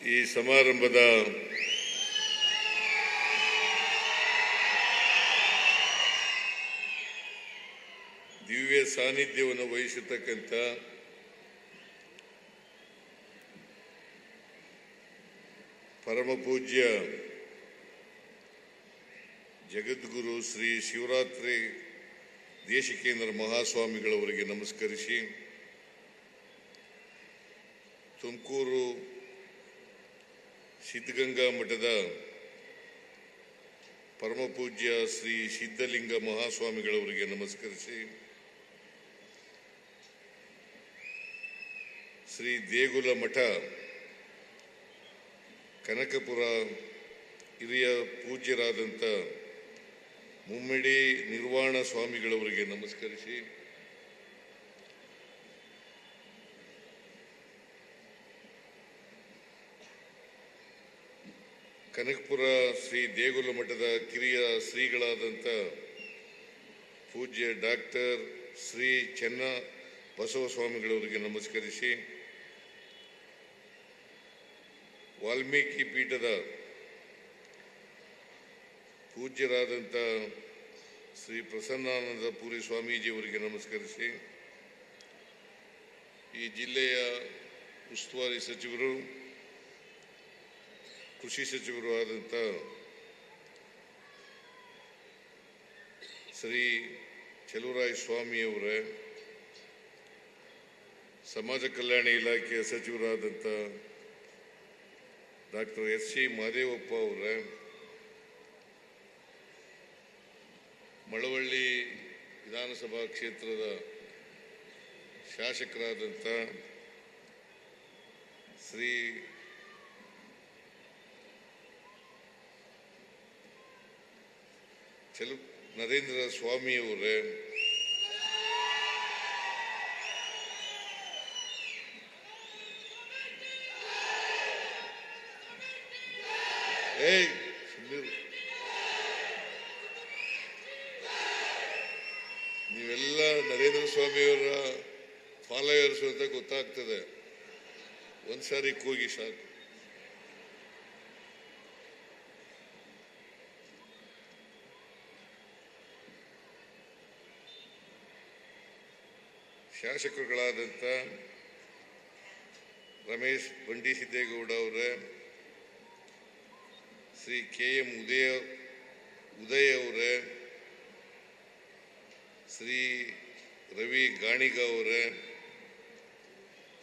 ಈ ಸಮಾರಂಭದ ದಿವ್ಯ ಸಾನ್ನಿಧ್ಯವನ್ನು ವಹಿಸಿರ್ತಕ್ಕಂಥ ಪರಮ ಪೂಜ್ಯ ಜಗದ್ಗುರು ಶ್ರೀ ಶಿವರಾತ್ರಿ ದೇಶಿಕೇಂದ್ರ ಮಹಾಸ್ವಾಮಿಗಳವರಿಗೆ ನಮಸ್ಕರಿಸಿ, ತುಮಕೂರು ಸಿದ್ಧಗಂಗಾ ಮಠದ ಪರಮ ಪೂಜ್ಯ ಶ್ರೀ ಸಿದ್ಧಲಿಂಗ ಮಹಾಸ್ವಾಮಿಗಳವರಿಗೆ ನಮಸ್ಕರಿಸಿ, ಶ್ರೀ ದೇಗುಲ ಮಠ ಕನಕಪುರ ಹಿರಿಯ ಪೂಜ್ಯರಾದಂಥ ಮುಮ್ಮಿಡಿ ನಿರ್ವಾಣ ಸ್ವಾಮಿಗಳವರಿಗೆ ನಮಸ್ಕರಿಸಿ, ಕನಕಪುರ ಶ್ರೀ ದೇಗುಲ ಮಠದ ಕಿರಿಯ ಶ್ರೀಗಳಾದಂಥ ಪೂಜ್ಯ ಡಾಕ್ಟರ್ ಶ್ರೀ ಚೆನ್ನ ಬಸವಸ್ವಾಮಿಗಳವರಿಗೆ ನಮಸ್ಕರಿಸಿ, ವಾಲ್ಮೀಕಿ ಪೀಠದ ಪೂಜ್ಯರಾದಂಥ ಶ್ರೀ ಪ್ರಸನ್ನಾನಂದ ಪುರಿ ಸ್ವಾಮೀಜಿಯವರಿಗೆ ನಮಸ್ಕರಿಸಿ, ಈ ಜಿಲ್ಲೆಯ ಉಸ್ತುವಾರಿ ಸಚಿವರು, ಕೃಷಿ ಸಚಿವರು ಆದಂಥ ಶ್ರೀ ಚಲುವರಾಯ ಸ್ವಾಮಿಯವರೇ, ಸಮಾಜ ಕಲ್ಯಾಣ ಇಲಾಖೆಯ ಸಚಿವರಾದಂಥ ಡಾಕ್ಟರ್ ಎಸ್.ಸಿ. ಮಹದೇವಪ್ಪ ಅವರೇ, ಮಳವಳ್ಳಿ ವಿಧಾನಸಭಾ ಕ್ಷೇತ್ರದ ಶಾಸಕರಾದಂಥ ಶ್ರೀ ನರೇಂದ್ರ ಸ್ವಾಮಿಯವರೇ, ನೀವೆಲ್ಲ ನರೇಂದ್ರ ಸ್ವಾಮಿಯವರ ಫಾಲೋವರ್ಸ್ ಅಂತ ಗೊತ್ತಾಗ್ತದೆ, ಒಂದ್ಸಾರಿ ಕೂಗಿ ಸಾಕು. ಶಾಸಕರುಗಳಾದಂಥ ರಮೇಶ್ ಬಂಡಿಸಿದ್ದೇಗೌಡ ಅವರೇ, ಶ್ರೀ ಕೆ.ಎಂ. ಉದಯ್ ಅವರೇ, ಶ್ರೀ ರವಿ ಗಾಣಿಗ ಅವರೇ,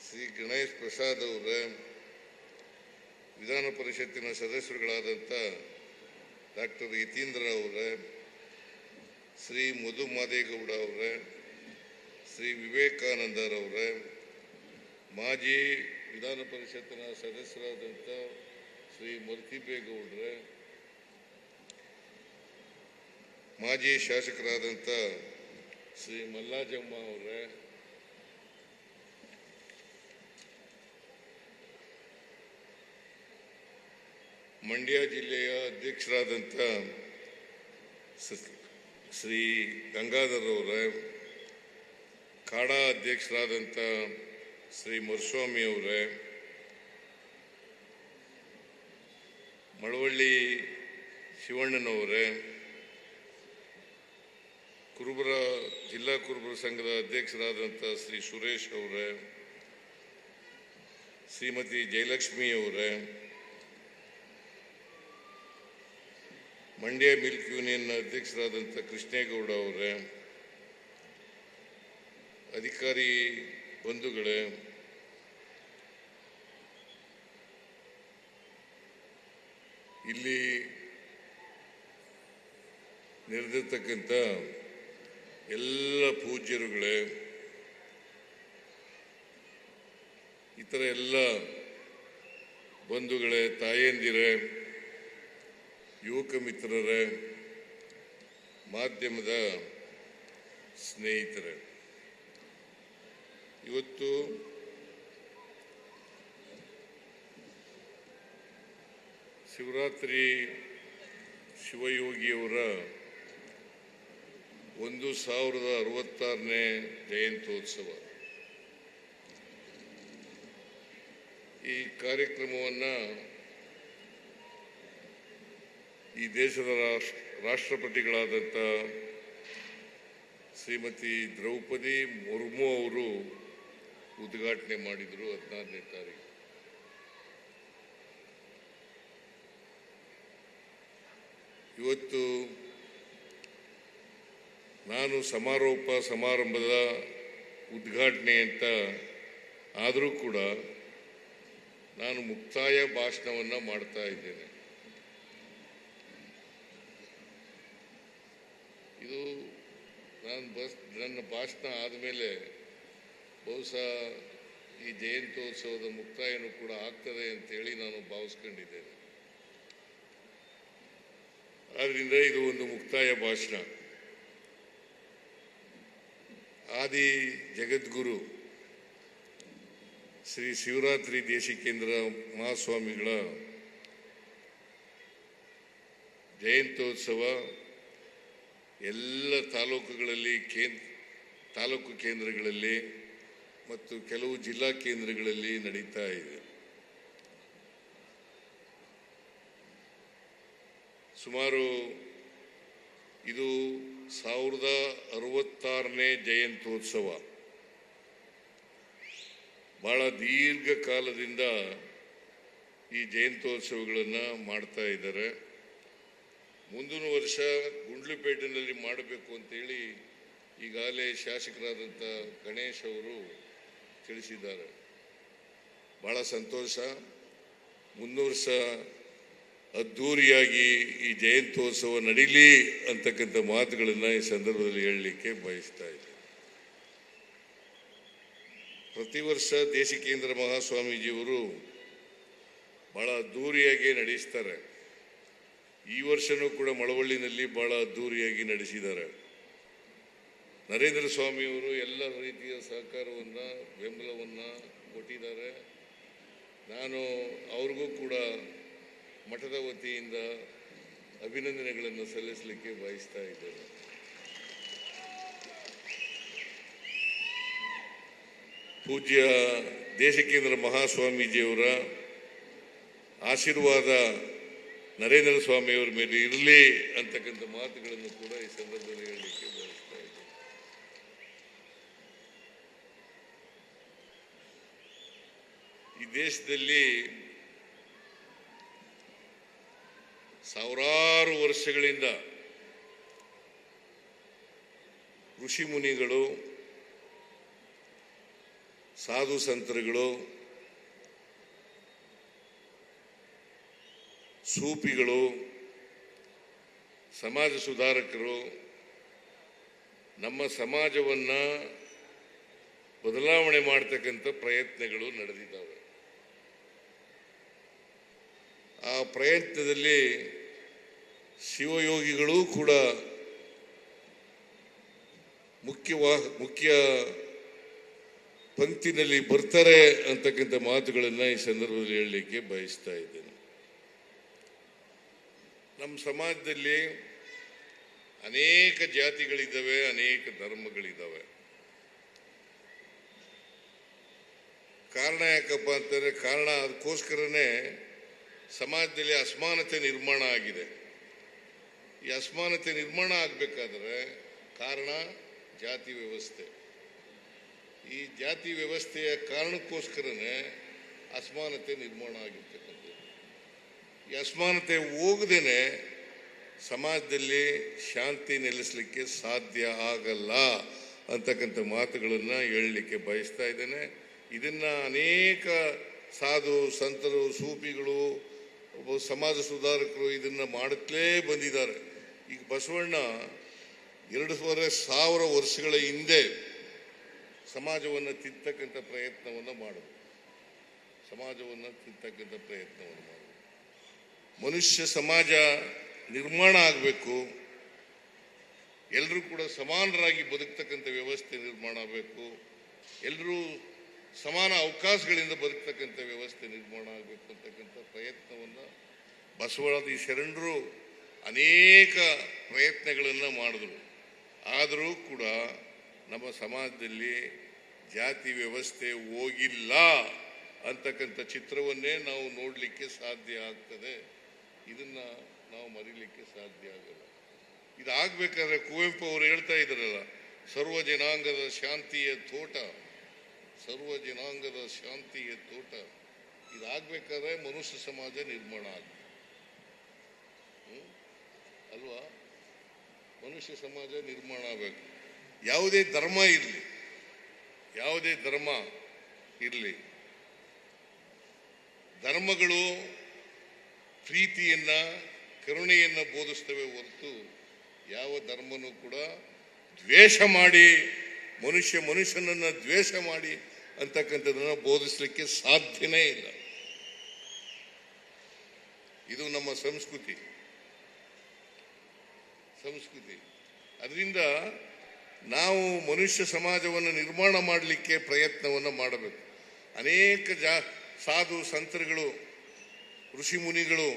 ಶ್ರೀ ಗಣೇಶ್ ಪ್ರಸಾದ್ ಅವರೇ, ವಿಧಾನ ಪರಿಷತ್ತಿನ ಸದಸ್ಯರುಗಳಾದಂಥ ಡಾಕ್ಟರ್ ಯತೀಂದ್ರ ಅವರೇ, ಶ್ರೀ ಮಧು ಮಾದೇಗೌಡ ಅವರೇ, ಶ್ರೀ ವಿವೇಕಾನಂದರವರೇ, ಮಾಜಿ ವಿಧಾನ ಪರಿಷತ್ತಿನ ಸದಸ್ಯರಾದಂಥ ಶ್ರೀ ಮರ್ತಿಬೇಗೌಡ್ರೆ, ಮಾಜಿ ಶಾಸಕರಾದಂಥ ಶ್ರೀ ಮಲ್ಲಾಜಮ್ಮ ಅವರೇ, ಮಂಡ್ಯ ಜಿಲ್ಲೆಯ ಅಧ್ಯಕ್ಷರಾದಂಥ ಶ್ರೀ ಗಂಗಾಧರ್ ಅವರೇ, ಕಾಡಾ ಅಧ್ಯಕ್ಷರಾದಂಥ ಶ್ರೀ ಮರುಸ್ವಾಮಿ ಅವರೇ, ಮಳವಳ್ಳಿ ಶಿವಣ್ಣನವರೇ, ಕುರುಬರ ಜಿಲ್ಲಾ ಕುರುಬರ ಸಂಘದ ಅಧ್ಯಕ್ಷರಾದಂಥ ಶ್ರೀ ಸುರೇಶ್ ಅವರೇ, ಶ್ರೀಮತಿ ಜಯಲಕ್ಷ್ಮಿ ಅವರೇ, ಮಂಡ್ಯ ಮಿಲ್ಕ್ ಯೂನಿಯನ್ ಅಧ್ಯಕ್ಷರಾದಂಥ ಕೃಷ್ಣೇಗೌಡ ಅವರೇ, ಅಧಿಕಾರಿ ಬಂಧುಗಳೇ, ಇಲ್ಲಿ ನೆರೆದಿರ್ತಕ್ಕಂಥ ಎಲ್ಲ ಪೂಜ್ಯರುಗಳೇ, ಇತರ ಎಲ್ಲ ಬಂಧುಗಳೇ, ತಾಯಂದಿರೇ, ಯುವಕ ಮಿತ್ರರೇ, ಮಾಧ್ಯಮದ ಸ್ನೇಹಿತರೆ, ಇವತ್ತು ಶಿವರಾತ್ರಿ ಶಿವಯೋಗಿಯವರ 1066ನೇ ಜಯಂತ್ಯೋತ್ಸವ. ಈ ಕಾರ್ಯಕ್ರಮವನ್ನು ಈ ದೇಶದ ರಾಷ್ಟ್ರಪತಿಗಳಾದಂಥ ಶ್ರೀಮತಿ ದ್ರೌಪದಿ ಮುರ್ಮು ಅವರು ಉದ್ಘಾಟನೆ ಮಾಡಿದರು 16ನೇ ತಾರೀಕು. ಇವತ್ತು ನಾನು ಸಮಾರೋಪ ಸಮಾರಂಭದ ಉದ್ಘಾಟನೆ ಅಂತ ಆದರೂ ಕೂಡ ನಾನು ಮುಕ್ತಾಯ ಭಾಷಣವನ್ನು ಮಾಡ್ತಾ ಇದ್ದೇನೆ. ಇದು ನನ್ನ ಭಾಷಣ ಆದಮೇಲೆ ಬಹುಶಃ ಈ ಜಯಂತ್ಯೋತ್ಸವದ ಮುಕ್ತಾಯನೂ ಕೂಡ ಆಗ್ತದೆ ಅಂತೇಳಿ ನಾನು ಭಾವಿಸ್ಕೊಂಡಿದ್ದೇನೆ. ಆದ್ದರಿಂದ ಇದು ಒಂದು ಮುಕ್ತಾಯ ಭಾಷಣ. ಆದಿ ಜಗದ್ಗುರು ಶ್ರೀ ಶಿವರಾತ್ರಿ ದೇಶಿಕೇಂದ್ರ ಮಹಾಸ್ವಾಮಿಗಳ ಜಯಂತ್ಯೋತ್ಸವ ಎಲ್ಲ ತಾಲೂಕುಗಳಲ್ಲಿ ತಾಲೂಕು ಕೇಂದ್ರಗಳಲ್ಲಿ ಮತ್ತು ಕೆಲವು ಜಿಲ್ಲಾ ಕೇಂದ್ರಗಳಲ್ಲಿ ನಡೀತಾ ಇದೆ. ಸುಮಾರು ಇದು 1066ನೇ ಜಯಂತ್ಯೋತ್ಸವ. ಬಹಳ ದೀರ್ಘಕಾಲದಿಂದ ಈ ಜಯಂತ್ಯೋತ್ಸವಗಳನ್ನು ಮಾಡ್ತಾ ಇದ್ದಾರೆ. ಮುಂದಿನ ವರ್ಷ ಗುಂಡ್ಲುಪೇಟೆನಲ್ಲಿ ಮಾಡಬೇಕು ಅಂತೇಳಿ ಈಗಾಗಲೇ ಶಾಸಕರಾದಂಥ ಗಣೇಶ್ ಅವರು ತಿಳಿಸಿದ್ದಾರೆ. ಬಹಳ ಸಂತೋಷ. ಮುಂದಿನ ವರ್ಷ ಅದ್ಧೂರಿಯಾಗಿ ಈ ಜಯಂತ್ಯೋತ್ಸವ ನಡೀಲಿ ಅಂತಕ್ಕಂಥ ಮಾತುಗಳನ್ನು ಈ ಸಂದರ್ಭದಲ್ಲಿ ಹೇಳಲಿಕ್ಕೆ ಬಯಸ್ತಾ ಇದ್ದೇನೆ. ಪ್ರತಿ ವರ್ಷ ದೇಶಿಕೇಂದ್ರ ಮಹಾಸ್ವಾಮೀಜಿಯವರು ಬಹಳ ಅದ್ಧೂರಿಯಾಗಿ ನಡೆಸ್ತಾರೆ. ಈ ವರ್ಷನೂ ಕೂಡ ಮಳವಳ್ಳಿನಲ್ಲಿ ಬಹಳ ಅದ್ಧೂರಿಯಾಗಿ ನಡೆಸಿದ್ದಾರೆ. ನರೇಂದ್ರ ಸ್ವಾಮಿಯವರು ಎಲ್ಲ ರೀತಿಯ ಸಹಕಾರವನ್ನು ಬೆಂಬಲವನ್ನು ಕೊಟ್ಟಿದ್ದಾರೆ. ನಾನು ಅವ್ರಿಗೂ ಕೂಡ ಮಠದ ವತಿಯಿಂದ ಅಭಿನಂದನೆಗಳನ್ನು ಸಲ್ಲಿಸಲಿಕ್ಕೆ ಬಯಸ್ತಾ ಇದ್ದೇನೆ. ಪೂಜ್ಯ ದೇಶಿಕೇಂದ್ರ ಮಹಾಸ್ವಾಮೀಜಿಯವರ ಆಶೀರ್ವಾದ ನರೇಂದ್ರ ಸ್ವಾಮಿಯವರ ಮೇಲೆ ಇರಲಿ ಅಂತಕ್ಕಂಥ ಮಾತುಗಳನ್ನು ಕೂಡ ಈ ಸಂದರ್ಭದಲ್ಲಿ ಹೇಳಲಿಕ್ಕೆ ಬಯಸ್ತಾ ಇದ್ದೇನೆ. ಈ ದೇಶದಲ್ಲಿ ಸಾವಿರಾರು ವರ್ಷಗಳಿಂದ ಋಷಿ ಮುನಿಗಳು, ಸಾಧು ಸಂತರುಗಳು, ಸೂಫಿಗಳು, ಸಮಾಜ ಸುಧಾರಕರು ನಮ್ಮ ಸಮಾಜವನ್ನು ಬದಲಾವಣೆ ಮಾಡತಕ್ಕಂಥ ಪ್ರಯತ್ನಗಳು ನಡೆದಿದ್ದಾವೆ. ಆ ಪ್ರಯತ್ನದಲ್ಲಿ ಶಿವಯೋಗಿಗಳು ಕೂಡ ಮುಖ್ಯ ಪಂಕ್ತಿನಲ್ಲಿ ಬರ್ತಾರೆ ಅಂತಕ್ಕಂಥ ಮಾತುಗಳನ್ನು ಈ ಸಂದರ್ಭದಲ್ಲಿ ಹೇಳಲಿಕ್ಕೆ ಬಯಸ್ತಾ ಇದ್ದೇನೆ. ನಮ್ಮ ಸಮಾಜದಲ್ಲಿ ಅನೇಕ ಜಾತಿಗಳಿದ್ದಾವೆ, ಅನೇಕ ಧರ್ಮಗಳಿದ್ದಾವೆ. ಕಾರಣ ಯಾಕಪ್ಪ ಅಂತಂದರೆ ಅದಕ್ಕೋಸ್ಕರನೇ ಸಮಾಜದಲ್ಲಿ ಅಸಮಾನತೆ ನಿರ್ಮಾಣ ಆಗಿದೆ. ಈ ಅಸಮಾನತೆ ನಿರ್ಮಾಣ ಆಗಬೇಕಾದ್ರೆ ಕಾರಣ ಜಾತಿ ವ್ಯವಸ್ಥೆ. ಈ ಜಾತಿ ವ್ಯವಸ್ಥೆಯ ಕಾರಣಕ್ಕೋಸ್ಕರನೇ ಅಸಮಾನತೆ ನಿರ್ಮಾಣ ಆಗಿರ್ತಕ್ಕಂಥದ್ದು. ಈ ಅಸಮಾನತೆ ಹೋಗದೇನೆ ಸಮಾಜದಲ್ಲಿ ಶಾಂತಿ ನೆಲೆಸಲಿಕ್ಕೆ ಸಾಧ್ಯ ಆಗಲ್ಲ ಅಂತಕ್ಕಂಥ ಮಾತುಗಳನ್ನು ಹೇಳಲಿಕ್ಕೆ ಬಯಸ್ತಾ ಇದ್ದೇನೆ. ಇದನ್ನು ಅನೇಕ ಸಾಧು ಸಂತರು, ಸೂಫಿಗಳು, ಸಮಾಜ ಸುಧಾರಕರು ಇದನ್ನು ಮಾಡುತ್ತಲೇ ಬಂದಿದ್ದಾರೆ. ಈಗ ಬಸವಣ್ಣ 2,500 ವರ್ಷಗಳ ಹಿಂದೆ ಸಮಾಜವನ್ನು ತಿಂತಕ್ಕಂಥ ಪ್ರಯತ್ನವನ್ನು ಮಾಡಿದ್ರು. ಮನುಷ್ಯ ಸಮಾಜ ನಿರ್ಮಾಣ ಆಗಬೇಕು, ಎಲ್ಲರೂ ಕೂಡ ಸಮಾನರಾಗಿ ಬದುಕ್ತಕ್ಕಂಥ ವ್ಯವಸ್ಥೆ ನಿರ್ಮಾಣ ಆಗಬೇಕು, ಎಲ್ಲರೂ ಸಮಾನ ಅವಕಾಶಗಳಿಂದ ಬದುಕ್ತಕ್ಕಂಥ ವ್ಯವಸ್ಥೆ ನಿರ್ಮಾಣ ಆಗಬೇಕು ಅಂತಕ್ಕಂಥ ಪ್ರಯತ್ನವನ್ನು ಬಸವರಾದಿ ಶರಣರು ಅನೇಕ ಪ್ರಯತ್ನಗಳನ್ನು ಮಾಡಿದ್ರು. ಆದರೂ ಕೂಡ ನಮ್ಮ ಸಮಾಜದಲ್ಲಿ ಜಾತಿ ವ್ಯವಸ್ಥೆ ಹೋಗಿಲ್ಲ ಅಂತಕ್ಕಂಥ ಚಿತ್ರವನ್ನೇ ನಾವು ನೋಡಲಿಕ್ಕೆ ಸಾಧ್ಯ ಆಗ್ತದೆ. ಇದನ್ನ ನಾವು ಮರೀಲಿಕ್ಕೆ ಸಾಧ್ಯ ಆಗಲ್ಲ. ಇದಾಗಬೇಕಾದ್ರೆ ಕುವೆಂಪು ಅವರು ಹೇಳ್ತಾ ಇದ್ದಾರಲ್ಲ, ಸರ್ವ ಜನಾಂಗದ ಶಾಂತಿಯ ತೋಟ, ಸರ್ವ ಜನಾಂಗದ ಶಾಂತಿಯ ತೋಟ. ಇದಾಗಬೇಕಾದ್ರೆ ಮನುಷ್ಯ ಸಮಾಜ ನಿರ್ಮಾಣ ಆಗ್ತದೆ ಅಲ್ವಾ? ಮನುಷ್ಯ ಸಮಾಜ ನಿರ್ಮಾಣ ಆಗಬೇಕು. ಯಾವುದೇ ಧರ್ಮ ಇರಲಿ, ಯಾವುದೇ ಧರ್ಮ ಇರಲಿ, ಧರ್ಮಗಳು ಪ್ರೀತಿಯನ್ನ ಕರುಣೆಯನ್ನ ಬೋಧಿಸ್ತವೆ ಹೊರತು ಯಾವ ಧರ್ಮನೂ ಕೂಡ ದ್ವೇಷ ಮಾಡಿ ಮನುಷ್ಯನನ್ನ ದ್ವೇಷ ಮಾಡಿ ಅಂತಕ್ಕಂಥದ್ದನ್ನ ಬೋಧಿಸಲಿಕ್ಕೆ ಸಾಧ್ಯನೇ ಇಲ್ಲ. ಇದು ನಮ್ಮ ಸಂಸ್ಕೃತಿ. ಅದರಿಂದ ನಾವು ಮನುಷ್ಯ ಸಮಾಜವನ್ನು ನಿರ್ಮಾಣ ಮಾಡಲಿಕ್ಕೆ ಪ್ರಯತ್ನವನ್ನು ಮಾಡಬೇಕು. ಅನೇಕ ಸಾಧು ಸಂತರುಗಳು, ಋಷಿ ಮುನಿಗಳು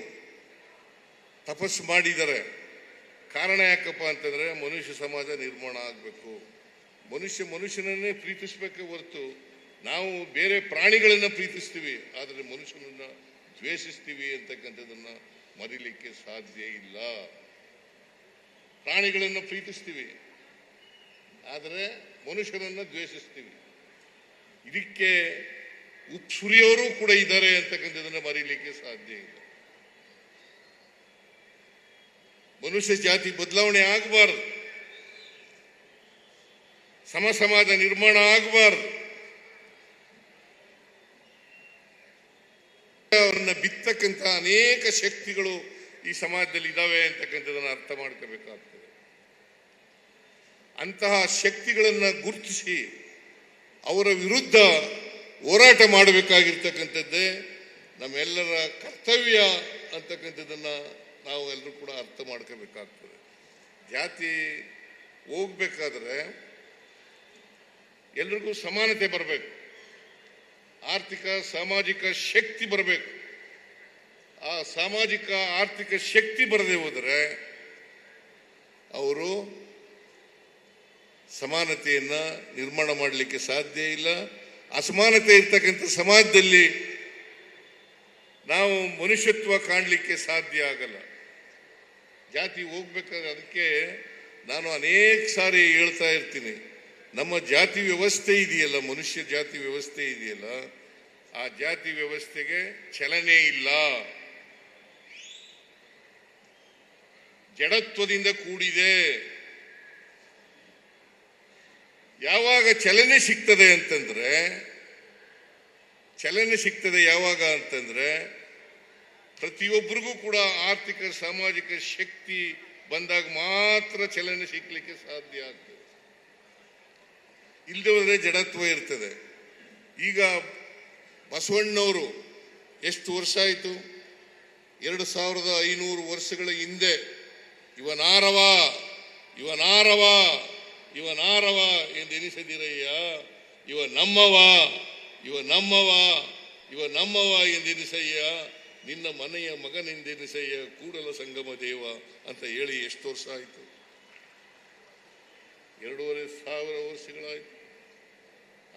ತಪಸ್ಸು ಮಾಡಿದ್ದಾರೆ. ಕಾರಣ ಯಾಕಪ್ಪ ಅಂತಂದ್ರೆ ಮನುಷ್ಯ ಸಮಾಜ ನಿರ್ಮಾಣ ಆಗಬೇಕು. ಮನುಷ್ಯನನ್ನೇ ಪ್ರೀತಿಸಬೇಕೆ ಹೊರತು ನಾವು ಬೇರೆ ಪ್ರಾಣಿಗಳನ್ನ ಪ್ರೀತಿಸ್ತೀವಿ, ಆದರೆ ಮನುಷ್ಯನನ್ನ ದ್ವೇಷಿಸ್ತೀವಿ ಅಂತಕ್ಕಂಥದ್ದನ್ನ ಮರೀಲಿಕ್ಕೆ ಸಾಧ್ಯ ಇಲ್ಲ. ಪ್ರಾಣಿಗಳನ್ನು ಪ್ರೀತಿಸ್ತೀವಿ, ಆದರೆ ಮನುಷ್ಯನನ್ನ ದ್ವೇಷಿಸ್ತೀವಿ. ಇದಕ್ಕೆ ಉತ್ಸುರಿಯವರು ಕೂಡ ಇದ್ದಾರೆ ಅಂತಕ್ಕಂಥದ್ದನ್ನ ಮರೀಲಿಕ್ಕೆ ಸಾಧ್ಯ ಇಲ್ಲ. ಮನುಷ್ಯ ಜಾತಿ ಬದಲಾವಣೆ ಆಗಬಾರ್ದು, ಸಮ ಸಮಾಜ ನಿರ್ಮಾಣ ಆಗಬಾರ್ದು. ಅವರನ್ನ ಬಿತ್ತಕ್ಕಂಥ ಅನೇಕ ಶಕ್ತಿಗಳು ಈ ಸಮಾಜದಲ್ಲಿ ಇದಾವೆ ಅಂತಕ್ಕಂಥದನ್ನ ಅರ್ಥ ಮಾಡ್ಕೋಬೇಕಾಗ್ತದೆ. ಅಂತಹ ಶಕ್ತಿಗಳನ್ನ ಗುರುತಿಸಿ ಅವರ ವಿರುದ್ಧ ಹೋರಾಟ ಮಾಡಬೇಕಾಗಿರ್ತಕ್ಕಂಥದ್ದೇ ನಮ್ಮೆಲ್ಲರ ಕರ್ತವ್ಯ ಅಂತಕ್ಕಂಥದ್ದನ್ನ ನಾವು ಎಲ್ಲರೂ ಕೂಡ ಅರ್ಥ ಮಾಡ್ಕೋಬೇಕಾಗ್ತದೆ. ಜಾತಿ ಹೋಗ್ಬೇಕಾದ್ರೆ ಎಲ್ರಿಗೂ ಸಮಾನತೆ ಬರಬೇಕು, ಆರ್ಥಿಕ ಸಾಮಾಜಿಕ ಶಕ್ತಿ ಬರಬೇಕು. ಆ ಸಾಮಾಜಿಕ ಆರ್ಥಿಕ ಶಕ್ತಿ ಬರದೆ ಹೋದರೆ ಅವರು ಸಮಾನತೆಯನ್ನ ನಿರ್ಮಾಣ ಮಾಡಲಿಕ್ಕೆ ಸಾಧ್ಯ ಇಲ್ಲ. ಅಸಮಾನತೆ ಇರ್ತಕ್ಕಂಥ ಸಮಾಜದಲ್ಲಿ ನಾವು ಮನುಷ್ಯತ್ವ ಕಾಣಲಿಕ್ಕೆ ಸಾಧ್ಯ ಆಗಲ್ಲ. ಜಾತಿ ಹೋಗ್ಬೇಕಾದ್ರೆ ಅದಕ್ಕೆ ನಾನು ಅನೇಕ ಸಾರಿ ಹೇಳ್ತಾ ಇರ್ತೀನಿ, ನಮ್ಮ ಜಾತಿ ವ್ಯವಸ್ಥೆ ಇದೆಯಲ್ಲ, ಮನುಷ್ಯ ಜಾತಿ ವ್ಯವಸ್ಥೆ ಇದೆಯಲ್ಲ, ಆ ಜಾತಿ ವ್ಯವಸ್ಥೆಗೆ ಚಲನೆ ಇಲ್ಲ, ಜಡತ್ವದಿಂದ ಕೂಡಿದೆ. ಯಾವಾಗ ಚಲನೆ ಸಿಗ್ತದೆ ಅಂತಂದ್ರೆ, ಯಾವಾಗ ಅಂತಂದ್ರೆ ಪ್ರತಿಯೊಬ್ಬರಿಗೂ ಕೂಡ ಆರ್ಥಿಕ ಸಾಮಾಜಿಕ ಶಕ್ತಿ ಬಂದಾಗ ಮಾತ್ರ ಚಲನೆ ಸಿಗ್ಲಿಕ್ಕೆ ಸಾಧ್ಯ ಆಗ್ತದೆ. ಇಲ್ಲದೆ ಹೋದ್ರೆ ಜಡತ್ವ ಇರ್ತದೆ. ಈಗ ಬಸವಣ್ಣವರು ಎಷ್ಟು ವರ್ಷ ಆಯಿತು? 2500 ವರ್ಷಗಳ ಹಿಂದೆ ಇವನಾರವ ಎಂದೆನಿಸದಿರಯ್ಯ, ಇವ ನಮ್ಮವ ಎಂದೆನಿಸಯ್ಯ, ನಿನ್ನ ಮನೆಯ ಮಗನೆಂದೆನಿಸಯ್ಯ, ಕೂಡಲ ಸಂಗಮ ದೇವ ಅಂತ ಹೇಳಿ ಎಷ್ಟು ವರ್ಷ ಆಯಿತು? 2500 ವರ್ಷಗಳಾಯ್ತು.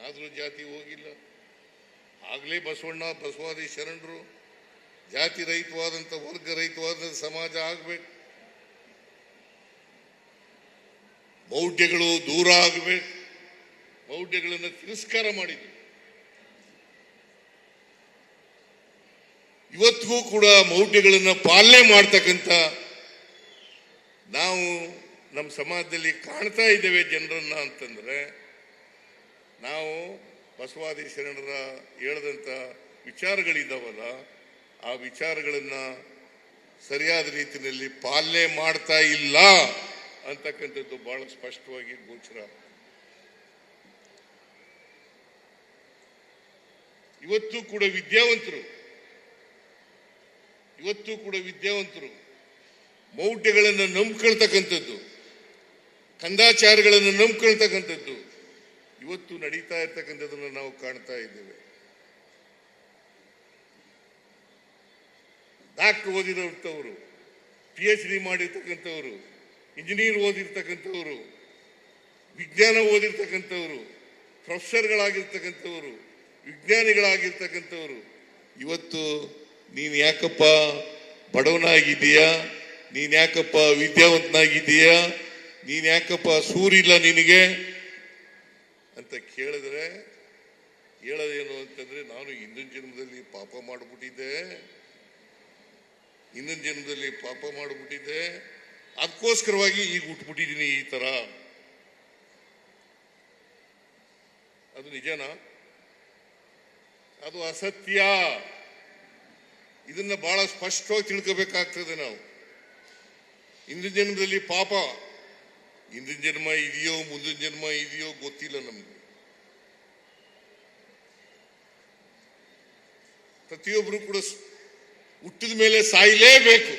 ಆದ್ರೂ ಜಾತಿ ಹೋಗಿಲ್ಲ. ಆಗ್ಲೇ ಬಸವಾದಿ ಶರಣರು ಜಾತಿ ರಹಿತವಾದಂಥ, ವರ್ಗ ರಹಿತವಾದಂಥ ಸಮಾಜ ಆಗ್ಬೇಕು, ಮೌಢ್ಯಗಳು ದೂರ ಆಗಬೇಕು, ಮೌಢ್ಯಗಳನ್ನು ತಿರಸ್ಕಾರ ಮಾಡಿದ್ರು. ಇವತ್ತಿಗೂ ಕೂಡ ಮೌಢ್ಯಗಳನ್ನು ಪಾಲನೆ ಮಾಡ್ತಕ್ಕಂಥ ನಾವು ನಮ್ಮ ಸಮಾಜದಲ್ಲಿ ಕಾಣ್ತಾ ಇದ್ದೇವೆ ಜನರನ್ನ ಅಂತಂದ್ರೆ, ನಾವು ಬಸವಾದಿ ಶರಣರ ಹೇಳಿದಂಥ ವಿಚಾರಗಳಿದ್ದಾವಲ್ಲ, ಆ ವಿಚಾರಗಳನ್ನ ಸರಿಯಾದ ರೀತಿಯಲ್ಲಿ ಪಾಲನೆ ಮಾಡ್ತಾ ಇಲ್ಲ ಅಂತಕ್ಕಂಥದ್ದು ಬಹಳ ಸ್ಪಷ್ಟವಾಗಿ ಗೋಚರ. ಇವತ್ತು ಕೂಡ ವಿದ್ಯಾವಂತರು ಮೌಢ್ಯಗಳನ್ನು ನಂಬ್ಕೊಳ್ತಕ್ಕಂಥದ್ದು, ಕಂದಾಚಾರಗಳನ್ನು ನಂಬ್ಕೊಳ್ತಕ್ಕಂಥದ್ದು ಇವತ್ತು ನಡೀತಾ ಇರ್ತಕ್ಕಂಥದ್ದನ್ನು ನಾವು ಕಾಣ್ತಾ ಇದ್ದೇವೆ. ಡಾಕ್ಟರ್ ಓದಿರೋಂಥವ್ರು, PhD ಮಾಡಿರ್ತಕ್ಕಂಥವ್ರು, ಇಂಜಿನಿಯರ್ ಓದಿರ್ತಕ್ಕಂಥವ್ರು, ವಿಜ್ಞಾನ ಓದಿರ್ತಕ್ಕಂಥವ್ರು, ಪ್ರೊಫೆಸರ್ಗಳಾಗಿರ್ತಕ್ಕಂಥವ್ರು ವಿಜ್ಞಾನಿಗಳಾಗಿರ್ತಕ್ಕಂಥವ್ರು ಇವತ್ತು ನೀನು ಯಾಕಪ್ಪ ಬಡವನಾಗಿದ್ದೀಯಾ, ನೀನ್ ಯಾಕಪ್ಪ ವಿದ್ಯಾವಂತನಾಗಿದ್ದೀಯಾ, ನೀನ್ ಯಾಕಪ್ಪ ಸೂರಿಲ್ಲ ನಿನಗೆ ಅಂತ ಕೇಳಿದ್ರೆ ಹೇಳೋದೇನು ಅಂತಂದ್ರೆ, ನಾನು ಹಿಂದಿನ ಜನ್ಮದಲ್ಲಿ ಪಾಪ ಮಾಡಿಬಿಟ್ಟಿದ್ದೆ, ಅದಕ್ಕೋಸ್ಕರವಾಗಿ ಈಗ ಹುಟ್ಬಿಟ್ಟಿದ್ದೀನಿ ಈ ತರ. ಅದು ನಿಜನಾ? ಅದು ಅಸತ್ಯ. ಇದನ್ನ ಬಹಳ ಸ್ಪಷ್ಟವಾಗಿ ತಿಳ್ಕೋಬೇಕಾಗ್ತದೆ ನಾವು. ಹಿಂದಿನ ಜನ್ಮದಲ್ಲಿ ಪಾಪ, ಹಿಂದಿನ ಜನ್ಮ ಇದೆಯೋ ಮುಂದಿನ ಜನ್ಮ ಇದೆಯೋ ಗೊತ್ತಿಲ್ಲ ನಮ್ಗೆ. ಪ್ರತಿಯೊಬ್ಬರು ಕೂಡ ಹುಟ್ಟಿದ ಮೇಲೆ ಸಾಯಲೇಬೇಕು.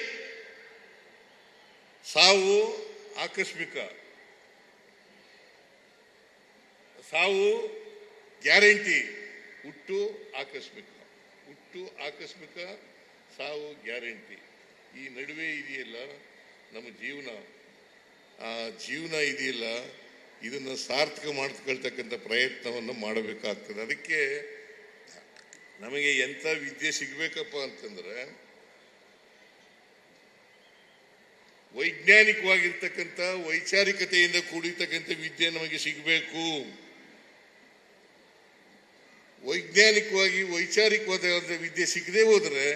ಸಾವು ಆಕಸ್ಮಿಕ, ಸಾವು ಗ್ಯಾರಂಟಿ. ಹುಟ್ಟು ಆಕಸ್ಮಿಕ, ಸಾವು ಗ್ಯಾರಂಟಿ. ಈ ನಡುವೆ ಇದೆಯಲ್ಲ ನಮ್ಮ ಜೀವನ, ಆ ಜೀವನ ಇದೆಯಲ್ಲ ಇದನ್ನ ಸಾರ್ಥಕ ಮಾಡ್ಕೊಳ್ತಕ್ಕಂಥ ಪ್ರಯತ್ನವನ್ನು ಮಾಡಬೇಕಾಗ್ತದೆ. ಅದಕ್ಕೆ ನಮಗೆ ಎಂಥ ವಿದ್ಯೆ ಸಿಗ್ಬೇಕಪ್ಪ ಅಂತಂದ್ರೆ, ವೈಜ್ಞಾನಿಕವಾಗಿರ್ತಕ್ಕಂಥ ವೈಚಾರಿಕತೆಯಿಂದ ಕೂಡಿರ್ತಕ್ಕಂಥ ವಿದ್ಯೆ ನಮಗೆ ಸಿಗಬೇಕು. ವೈಚಾರಿಕವಾದ ವಿದ್ಯೆ ಸಿಗದೆ ಹೋದ್ರೆ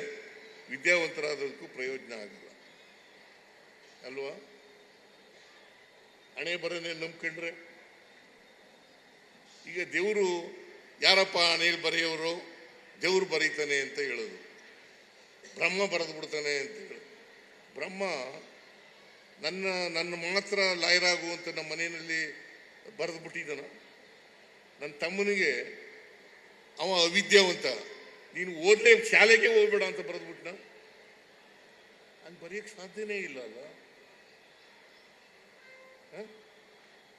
ವಿದ್ಯಾವಂತರಾದಕ್ಕೂ ಪ್ರಯೋಜನ ಆಗಲ್ಲ ಅಲ್ವಾ? ಹಣೆ ಬರನೆ ನಂಬ್ಕೊಂಡ್ರೆ, ಈಗ ದೇವರು ಯಾರಪ್ಪ ಹಣೆಯಲ್ಲಿ ಬರೆಯೋರು? ದೇವರು ಬರೀತಾನೆ ಅಂತ ಹೇಳೋದು, ಬ್ರಹ್ಮ ಬರೆದು ಬಿಡ್ತಾನೆ ಅಂತ ಹೇಳೋದು. ಬ್ರಹ್ಮ ನನ್ನ ಮಾತ್ರ ಲಾಯರಾಗು ಅಂತ ನಮ್ಮ ಮನೆಯಲ್ಲಿ ಬರೆದು ಬಿಟ್ಟಿದ್ದಾನ. ನನ್ನ ತಮ್ಮನಿಗೆ ಅವ ಅವಿದ್ಯಾವಂತ, ನೀನು ಓದ್ಲೇ ಶಾಲೆಗೆ ಹೋಗ್ಬೇಡ ಅಂತ ಬರೆದ್ಬಿಟ್ನ. ಹಂಗೆ ಬರೆಯಕ್ಕೆ ಸಾಧ್ಯನೇ ಇಲ್ಲ ಅಲ್ಲ,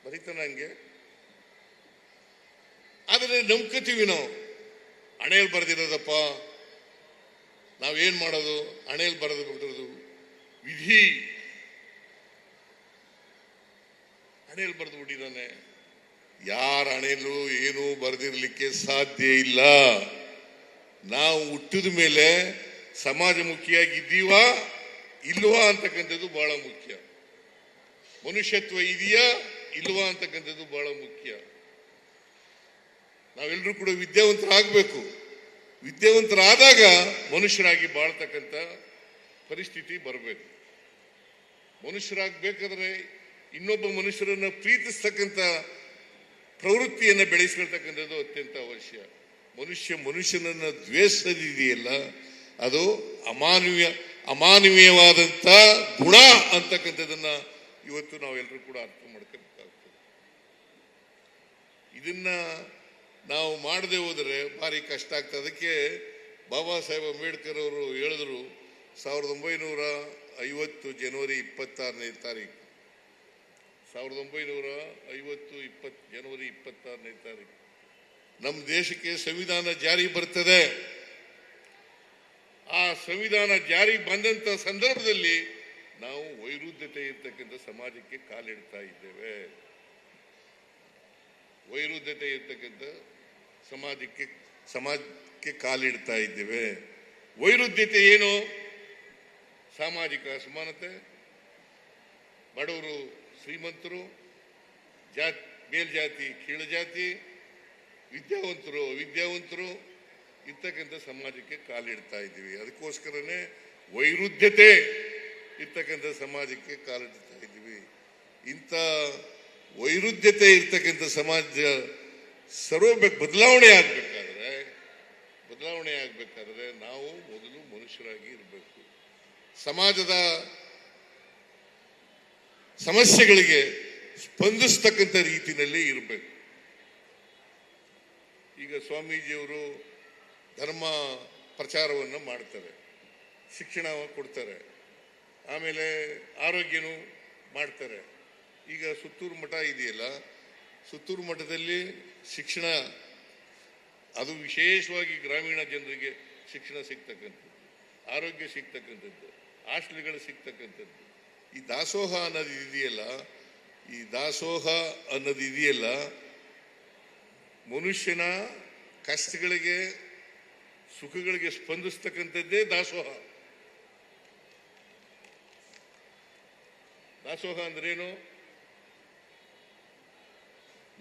ಬರೀತಾನ ಹಂಗೆ. ಆದರೆ ನಂಬ್ಕೋತೀವಿ ನಾವು, ಹಣೆಯಲ್ಲಿ ಬರೆದಿರೋದಪ್ಪ, ನಾವೇನ್ ಮಾಡೋದು? ಹಣೆಯಲ್ಲಿ ಬರೆದು ಬಿಟ್ಟಿರೋದು ವಿಧಿ, ಹಣೆಯಲ್ಲಿ ಬರೆದು ಬಿಟ್ಟಿದ್ದಾನೆ. ಯಾರ ಹಣೆಯಲ್ಲೂ ಏನೂ ಬರೆದಿರ್ಲಿಕ್ಕೆ ಸಾಧ್ಯ ಇಲ್ಲ. ನಾವು ಹುಟ್ಟಿದ ಮೇಲೆ ಸಮಾಜಮುಖಿಯಾಗಿದ್ದೀವಾ ಇಲ್ವಾ ಅಂತಕ್ಕಂಥದ್ದು ಬಹಳ ಮುಖ್ಯ. ಮನುಷ್ಯತ್ವ ಇದೆಯಾ ಇಲ್ವಾ ಅಂತಕ್ಕಂಥದ್ದು ಬಹಳ ಮುಖ್ಯ. ನಾವೆಲ್ಲರೂ ಕೂಡ ವಿದ್ಯಾವಂತರಾಗಬೇಕು. ವಿದ್ಯಾವಂತರಾದಾಗ ಮನುಷ್ಯರಾಗಿ ಬಾಳ್ತಕ್ಕಂಥ ಪರಿಸ್ಥಿತಿ ಬರಬೇಕು. ಮನುಷ್ಯರಾಗಬೇಕಾದ್ರೆ ಇನ್ನೊಬ್ಬ ಮನುಷ್ಯರನ್ನ ಪ್ರೀತಿಸ್ತಕ್ಕಂಥ ಪ್ರವೃತ್ತಿಯನ್ನು ಬೆಳೆಸ್ಕೊಳ್ತಕ್ಕಂಥದ್ದು ಅತ್ಯಂತ ಅವಶ್ಯ. ಮನುಷ್ಯನನ್ನ ದ್ವೇಷದಿದೆಯಲ್ಲ, ಅದು ಅಮಾನವೀಯವಾದಂಥ ಗುಣ ಅಂತಕ್ಕಂಥದ್ದನ್ನ ಇವತ್ತು ನಾವೆಲ್ಲರೂ ಕೂಡ ಅರ್ಥ ಮಾಡ್ಕೋಬೇಕಾಗ್ತದೆ. ಇದನ್ನ ನಾವು ಮಾಡದೆ ಹೋದರೆ ಭಾರಿ ಕಷ್ಟ ಆಗ್ತದೆ. ಅದಕ್ಕೆ ಬಾಬಾ ಸಾಹೇಬ್ ಅಂಬೇಡ್ಕರ್ ಅವರು ಹೇಳಿದ್ರು, 1950 ಜನವರಿ 26ನೇ ತಾರೀಕು, 1950 ಜನವರಿ 26ನೇ ತಾರೀಕು ನಮ್ಮ ದೇಶಕ್ಕೆ ಸಂವಿಧಾನ ಜಾರಿ ಬರ್ತದೆ. ಆ ಸಂವಿಧಾನ ಜಾರಿ ಬಂದಂತ ಸಂದರ್ಭದಲ್ಲಿ ನಾವು ವೈರುಧ್ಯತೆ ಇರ್ತಕ್ಕಂಥ ಸಮಾಜಕ್ಕೆ ಕಾಲಿಡ್ತಾ ಇದ್ದೇವೆ. ವೈರುಧ್ಯತೆ ಇರ್ತಕ್ಕಂಥ ಸಮಾಜಕ್ಕೆ ಕಾಲಿಡ್ತಾ ಇದ್ದೇವೆ. ವೈರುಧ್ಯತೆ ಏನು? ಸಾಮಾಜಿಕ ಅಸಮಾನತೆ, ಬಡವರು ಶ್ರೀಮಂತರು, ಮೇಲ್ಜಾತಿ ಕೀಳುಜಾತಿ, ವಿದ್ಯಾವಂತರು ಅವಿದ್ಯಾವಂತರು ಇರ್ತಕ್ಕಂಥ ಸಮಾಜಕ್ಕೆ ಕಾಲಿಡ್ತಾ ಇದ್ದೀವಿ. ಅದಕ್ಕೋಸ್ಕರನೇ ವೈರುಧ್ಯತೆ ಇರ್ತಕ್ಕಂಥ ಸಮಾಜಕ್ಕೆ ಕಾಲಿಡ್ತಾ ಇದ್ದೀವಿ. ಇಂಥ ವೈರುಧ್ಯತೆ ಇರ್ತಕ್ಕಂಥ ಸಮಾಜ ಬದಲಾವಣೆ ಆಗ್ಬೇಕಾದ್ರೆ ನಾವು ಮೊದಲು ಮನುಷ್ಯರಾಗಿ ಇರಬೇಕು. ಸಮಾಜದ ಸಮಸ್ಯೆಗಳಿಗೆ ಸ್ಪಂದಿಸ್ತಕ್ಕಂಥ ರೀತಿಯಲ್ಲಿ ಇರಬೇಕು. ಈಗ ಸ್ವಾಮೀಜಿಯವರು ಧರ್ಮ ಪ್ರಚಾರವನ್ನು ಮಾಡ್ತಾರೆ, ಶಿಕ್ಷಣ ಕೊಡ್ತಾರೆ, ಆಮೇಲೆ ಆರೋಗ್ಯನೂ ಮಾಡ್ತಾರೆ. ಈಗ ಸುತ್ತೂರು ಮಠ ಇದೆಯಲ್ಲ, ಸುತ್ತೂರು ಮಠದಲ್ಲಿ ಶಿಕ್ಷಣ, ಅದು ವಿಶೇಷವಾಗಿ ಗ್ರಾಮೀಣ ಜನರಿಗೆ ಶಿಕ್ಷಣ ಸಿಗ್ತಕ್ಕಂಥದ್ದು, ಆರೋಗ್ಯ ಸಿಗ್ತಕ್ಕಂಥದ್ದು, ಹಾಸ್ಟೆಲ್ಗಳು ಸಿಗ್ತಕ್ಕಂಥದ್ದು. ಈ ದಾಸೋಹ ಅನ್ನೋದು ಇದೆಯಲ್ಲ, ಮನುಷ್ಯನ ಕಷ್ಟಗಳಿಗೆ ಸುಖಗಳಿಗೆ ಸ್ಪಂದಿಸ್ತಕ್ಕಂಥದ್ದೇ ದಾಸೋಹ. ದಾಸೋಹ ಅಂದ್ರೇನು?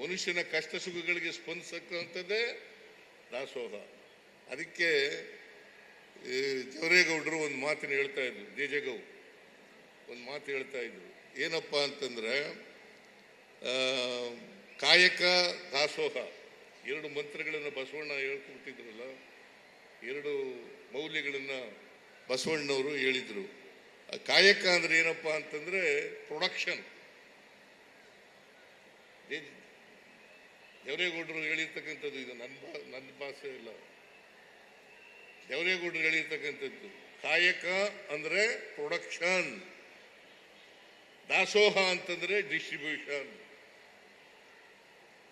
ಮನುಷ್ಯನ ಕಷ್ಟ ಸುಖಗಳಿಗೆ ಸ್ಪಂದಿಸಕ್ಕಂಥದ್ದೇ ದಾಸೋಹ. ಅದಕ್ಕೆ ಜವರೇಗೌಡರು ಒಂದು ಮಾತನ್ನು ಹೇಳ್ತಾ ಇದ್ರು, ದೇಜಗೌ ಒಂದು ಮಾತು ಹೇಳ್ತಾ ಇದ್ರು. ಏನಪ್ಪ ಅಂತಂದ್ರೆ, ಕಾಯಕ ದಾಸೋಹ ಎರಡು ಮಂತ್ರಗಳನ್ನು ಬಸವಣ್ಣ ಹೇಳ್ಕೊಟ್ಟಿದ್ರಲ್ಲ, ಎರಡು ಮೌಲ್ಯಗಳನ್ನು ಬಸವಣ್ಣವರು ಹೇಳಿದ್ರು. ಕಾಯಕ ಅಂದ್ರೆ ಏನಪ್ಪ ಅಂತಂದ್ರೆ ಪ್ರೊಡಕ್ಷನ್. ದೇವರೇಗೌಡರು ಹೇಳಿರ್ತಕ್ಕಂಥದ್ದು, ಇದು ನನ್ನ ಭಾಷೆ ಇಲ್ಲ, ದೇವರೇಗೌಡರು ಹೇಳಿರ್ತಕ್ಕಂಥದ್ದು. ಕಾಯಕ ಅಂದ್ರೆ ಪ್ರೊಡಕ್ಷನ್, ದಾಸೋಹ ಅಂತಂದ್ರೆ ಡಿಸ್ಟ್ರಿಬ್ಯೂಷನ್.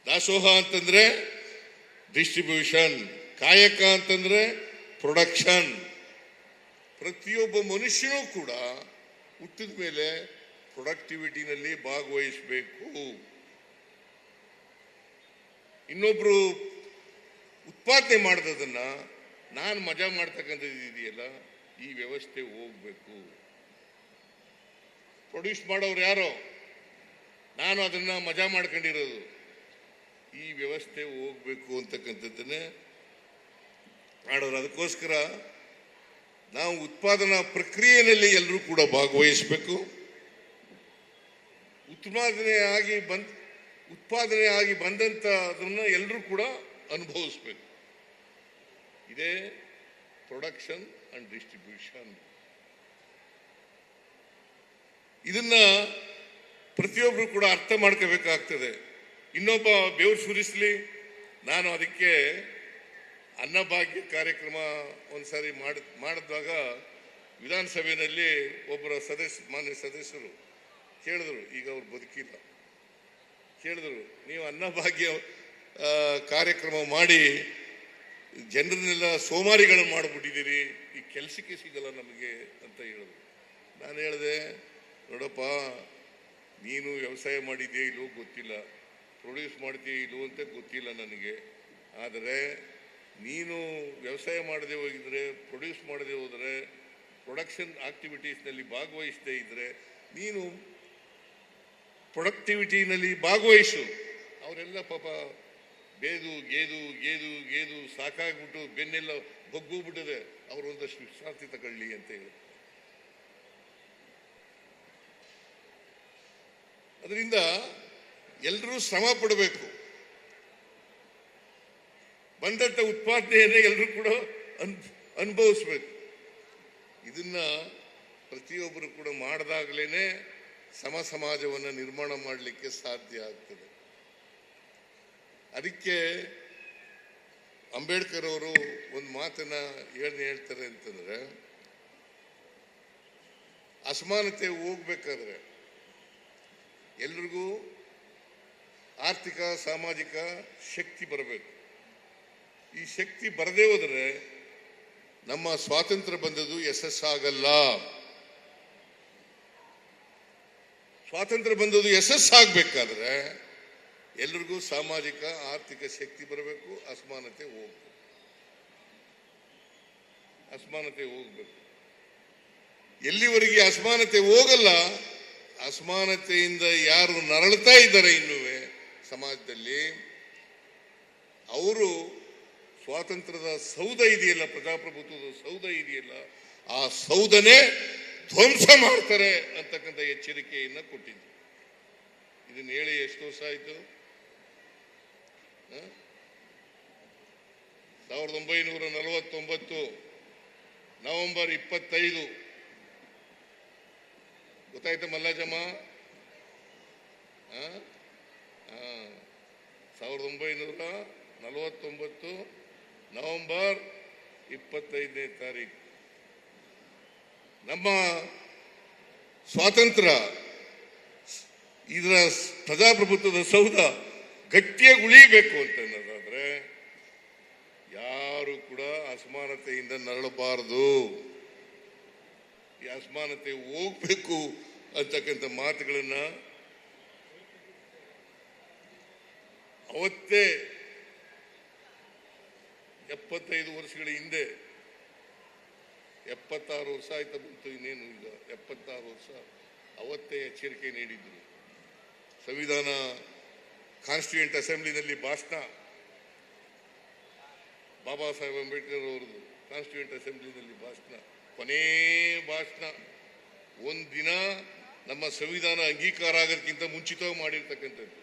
ದಾಸೋಹ ಅಂತಂದ್ರೆ ಡಿಸ್ಟ್ರಿಬ್ಯೂಷನ್, ಕಾಯಕ ಅಂತಂದ್ರೆ ಪ್ರೊಡಕ್ಷನ್. ಪ್ರತಿಯೊಬ್ಬ ಮನುಷ್ಯನೂ ಕೂಡ ಹುಟ್ಟಿದ ಮೇಲೆ ಪ್ರೊಡಕ್ಟಿವಿಟಿನಲ್ಲಿ ಭಾಗವಹಿಸಬೇಕು. ಇನ್ನೊಬ್ರು ಉತ್ಪಾದನೆ ಮಾಡಿದದನ್ನ ನಾನು ಮಜಾ ಮಾಡ್ತಕ್ಕಂಥದ್ದು ಇದೆಯಲ್ಲ, ಈ ವ್ಯವಸ್ಥೆ ಹೋಗ್ಬೇಕು. ಪ್ರೊಡ್ಯೂಸ್ ಮಾಡೋರು ಯಾರೋ, ನಾನು ಅದನ್ನ ಮಜಾ ಮಾಡ್ಕೊಂಡಿರೋದು, ಈ ವ್ಯವಸ್ಥೆ ಹೋಗ್ಬೇಕು ಅಂತಕ್ಕಂಥದ್ದನ್ನೇ ಮಾಡೋರು. ಅದಕ್ಕೋಸ್ಕರ ನಾವು ಉತ್ಪಾದನಾ ಪ್ರಕ್ರಿಯೆಯಲ್ಲಿ ಎಲ್ಲರೂ ಕೂಡ ಭಾಗವಹಿಸಬೇಕು. ಉತ್ಪಾದನೆ ಆಗಿ ಬಂದಂತ ಅದನ್ನ ಎಲ್ಲರೂ ಕೂಡ ಅನುಭವಿಸ್ಬೇಕು. ಇದೇ ಪ್ರೊಡಕ್ಷನ್ ಅಂಡ್ ಡಿಸ್ಟ್ರಿಬ್ಯೂಷನ್. ಇದನ್ನ ಪ್ರತಿಯೊಬ್ಬರು ಕೂಡ ಅರ್ಥ ಮಾಡ್ಕೋಬೇಕಾಗ್ತದೆ. ಇನ್ನೊಬ್ಬ ಬೆವರು ಸುರಿಸಲಿ, ನಾನು ಅದಕ್ಕೆ ಅನ್ನಭಾಗ್ಯ ಕಾರ್ಯಕ್ರಮ ಒಂದ್ಸಾರಿ ಮಾಡಿದಾಗ ವಿಧಾನಸಭೆಯಲ್ಲಿ ಒಬ್ಬರ ಮಾನ್ಯ ಸದಸ್ಯರು ಕೇಳಿದ್ರು, ಈಗ ಅವ್ರು ಬದುಕಿಲ್ಲ, ಕೇಳಿದ್ರು, ನೀವು ಅನ್ನಭಾಗ್ಯ ಕಾರ್ಯಕ್ರಮ ಮಾಡಿ ಜನರನ್ನೆಲ್ಲ ಸೋಮಾರಿಗಳನ್ನು ಮಾಡಿಬಿಟ್ಟಿದ್ದೀರಿ, ಈ ಕೆಲಸಕ್ಕೆ ಸಿಗಲ್ಲ ನಮಗೆ ಅಂತ ಹೇಳಿದ್ರು. ನಾನು ಹೇಳಿದೆ, ನೋಡಪ್ಪ, ನೀನು ವ್ಯವಸಾಯ ಮಾಡಿದ್ಯಾ ಇಲ್ಲೋ ಗೊತ್ತಿಲ್ಲ, ಪ್ರೊಡ್ಯೂಸ್ ಮಾಡ್ತೀಯ ಇಲ್ಲೋ ಅಂತ ಗೊತ್ತಿಲ್ಲ ನನಗೆ. ಆದರೆ ನೀನು ವ್ಯವಸಾಯ ಮಾಡದೆ ಹೋಗಿದ್ರೆ, ಪ್ರೊಡ್ಯೂಸ್ ಮಾಡದೆ ಹೋದರೆ, ಪ್ರೊಡಕ್ಷನ್ ಆಕ್ಟಿವಿಟೀಸ್ನಲ್ಲಿ ಭಾಗವಹಿಸದೇ ಇದ್ರೆ, ನೀನು ಪ್ರೊಡಕ್ಟಿವಿಟಿನಲ್ಲಿ ಭಾಗವಹಿಸು. ಅವರೆಲ್ಲ ಪಾಪ ಬೇದು ಗೇದು ಗೇದು ಗೇದು ಸಾಕಾಗ್ಬಿಟ್ಟು ಬೆನ್ನೆಲ್ಲ ಬಗ್ಗೋಗ್ಬಿಟ್ಟಿದೆ, ಅವರು ಒಂದಷ್ಟು ವಿಶ್ರಾಂತಿ ತಗೊಳ್ಳಿ ಅಂತ ಹೇಳಿ. ಅದರಿಂದ ಎಲ್ಲರೂ ಶ್ರಮ ಪಡಬೇಕು. ಬಂದಂತ ಉತ್ಪಾದನೆಯನ್ನೇ ಎಲ್ಲರೂ ಕೂಡ ಅನುಭವಿಸ್ಬೇಕು. ಇದನ್ನ ಪ್ರತಿಯೊಬ್ಬರು ಕೂಡ ಮಾಡಿದಾಗಲೇನೆ ಸಮಾಜವನ್ನು ನಿರ್ಮಾಣ ಮಾಡಲಿಕ್ಕೆ ಸಾಧ್ಯ ಆಗ್ತದೆ. ಅದಕ್ಕೆ ಅಂಬೇಡ್ಕರ್ ಅವರು ಒಂದು ಮಾತನ್ನ ಏನು ಹೇಳ್ತಾರೆ ಅಂತಂದ್ರೆ, ಅಸಮಾನತೆ ಹೋಗ್ಬೇಕಾದ್ರೆ ಎಲ್ರಿಗೂ ಆರ್ಥಿಕ ಸಾಮಾಜಿಕ ಶಕ್ತಿ ಬರಬೇಕು. ಈ ಶಕ್ತಿ ಬರದೇ ಹೋದರೆ ನಮ್ಮ ಸ್ವಾತಂತ್ರ್ಯ ಬಂದದ್ದು ಯಶಸ್ಸಾಗಲ್ಲ. ಸ್ವಾತಂತ್ರ್ಯ ಬಂದದ್ದು ಯಶಸ್ಸಾಗಬೇಕಾದ್ರೆ ಎಲ್ರಿಗೂ ಸಾಮಾಜಿಕ ಆರ್ಥಿಕ ಶಕ್ತಿ ಬರಬೇಕು, ಅಸಮಾನತೆ ಹೋಗ್ಬೇಕು. ಎಲ್ಲಿವರೆಗೆ ಅಸಮಾನತೆ ಹೋಗಲ್ಲ, ಅಸಮಾನತೆಯಿಂದ ಯಾರು ನರಳ್ತಾ ಇದ್ದಾರೆ ಇನ್ನುವೆ ಸಮಾಜದಲ್ಲಿ, ಅವರು ಸ್ವಾತಂತ್ರ್ಯದ ಸೌಧ ಇದೆಯಲ್ಲ, ಪ್ರಜಾಪ್ರಭುತ್ವದ ಸೌಧ ಇದೆಯಲ್ಲ, ಆ ಸೌಧನೇ ಧ್ವಂಸ ಮಾಡ್ತಾರೆ ಅಂತಕ್ಕಂಥ ಎಚ್ಚರಿಕೆಯನ್ನು ಕೊಟ್ಟಿದ್ದು. ಇದನ್ನ ಹೇಳಿ ಎಷ್ಟು ವರ್ಷ ಆಯ್ತು? 1949 ನವೆಂಬರ್ 25. ಗೊತ್ತಾಯ್ತು ಮಲ್ಲಾಜಮ್ಮ? 1949 ನವೆಂಬರ್ 25ನೇ ತಾರೀಕು ನಮ್ಮ ಸ್ವಾತಂತ್ರ್ಯ, ಇದರ ಪ್ರಜಾಪ್ರಭುತ್ವದ ಸೌಧ ಗಟ್ಟಿಯಾಗಿ ಉಳಿಯಬೇಕು ಅಂತಂದ್ರೆ ಯಾರು ಕೂಡ ಅಸಮಾನತೆಯಿಂದ ನರಳಬಾರದು. ಈ ಅಸಮಾನತೆ ಹೋಗ್ಬೇಕು ಅಂತಕ್ಕಂಥ ಮಾತುಗಳನ್ನ ಅವತ್ತೇ 75 ವರ್ಷಗಳ ಹಿಂದೆ 76 ವರ್ಷ ಆಯ್ತಾ ಬಂತು, ಇನ್ನೇನು ಈಗ 76 ವರ್ಷ. ಅವತ್ತೇ ಎಚ್ಚರಿಕೆ ನೀಡಿದ್ರು. ಸಂವಿಧಾನ ಕಾನ್ಸ್ಟಿಟ್ಯೂಯೆಂಟ್ ಅಸೆಂಬ್ಲಿನಲ್ಲಿ ಭಾಷಣ, ಬಾಬಾ ಸಾಹೇಬ್ ಅಂಬೇಡ್ಕರ್ ಅವರದು ಕಾನ್ಸ್ಟಿಟ್ಯೂಯೆಂಟ್ ಅಸೆಂಬ್ಲಿನಲ್ಲಿ ಭಾಷಣ, ಕೊನೇ ಭಾಷಣ. ಒಂದಿನ ನಮ್ಮ ಸಂವಿಧಾನ ಅಂಗೀಕಾರ ಆಗೋದಕ್ಕಿಂತ ಮುಂಚಿತವಾಗಿ ಮಾಡಿರ್ತಕ್ಕಂಥದ್ದು.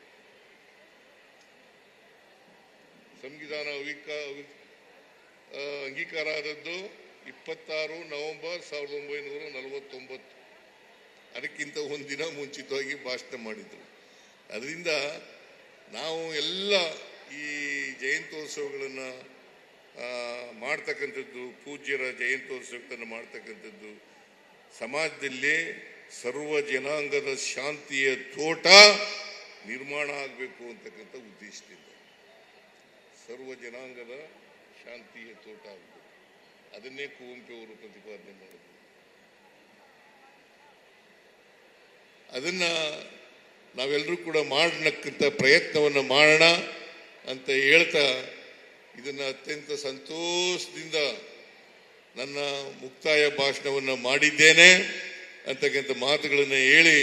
ಸಂವಿಧಾನ ಅಂಗೀಕಾರ ಆದದ್ದು 26 ನವೆಂಬರ್ 1949. ಅದಕ್ಕಿಂತ ಒಂದಿನ ಮುಂಚಿತವಾಗಿ ಭಾಷಣ ಮಾಡಿದ್ರು. ಅದರಿಂದ ನಾವು ಎಲ್ಲ ಈ ಜಯಂತ್ಯೋತ್ಸವಗಳನ್ನು ಮಾಡ್ತಕ್ಕಂಥದ್ದು, ಪೂಜ್ಯರ ಜಯಂತ್ಯೋತ್ಸವಗಳನ್ನು ಮಾಡ್ತಕ್ಕಂಥದ್ದು ಸಮಾಜದಲ್ಲಿ ಸರ್ವ ಜನಾಂಗದ ಶಾಂತಿಯ ತೋಟ ನಿರ್ಮಾಣ ಆಗಬೇಕು ಅಂತಕ್ಕಂಥ ಉದ್ದೇಶದಿಂದ ಸರ್ವ ಜನಾಂಗದ ಶಾಂತಿಯ ತೋಟ ಆಗಬೇಕು. ಅದನ್ನೇ ಕುವೆಂಪು ಅವರು ಪ್ರತಿಪಾದನೆ ಮಾಡಿದ್ರು. ಅದನ್ನ ನಾವೆಲ್ಲರೂ ಕೂಡ ಮಾಡತಕ್ಕಂಥ ಪ್ರಯತ್ನವನ್ನು ಮಾಡೋಣ ಅಂತ ಹೇಳ್ತಾ, ಇದನ್ನ ಅತ್ಯಂತ ಸಂತೋಷದಿಂದ ನನ್ನ ಮುಕ್ತಾಯ ಭಾಷಣವನ್ನು ಮಾಡಿದ್ದೇನೆ ಅಂತಕ್ಕಂಥ ಮಾತುಗಳನ್ನು ಹೇಳಿ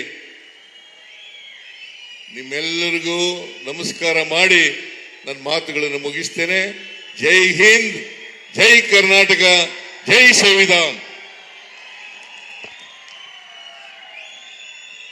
ನಿಮ್ಮೆಲ್ಲರಿಗೂ ನಮಸ್ಕಾರ ಮಾಡಿ ನನ್ನ ಮಾತುಗಳನ್ನು ಮುಗಿಸ್ತೇನೆ. ಜೈ ಹಿಂದ್, ಜೈ ಕರ್ನಾಟಕ, ಜೈ ಸಂವಿಧಾನ್.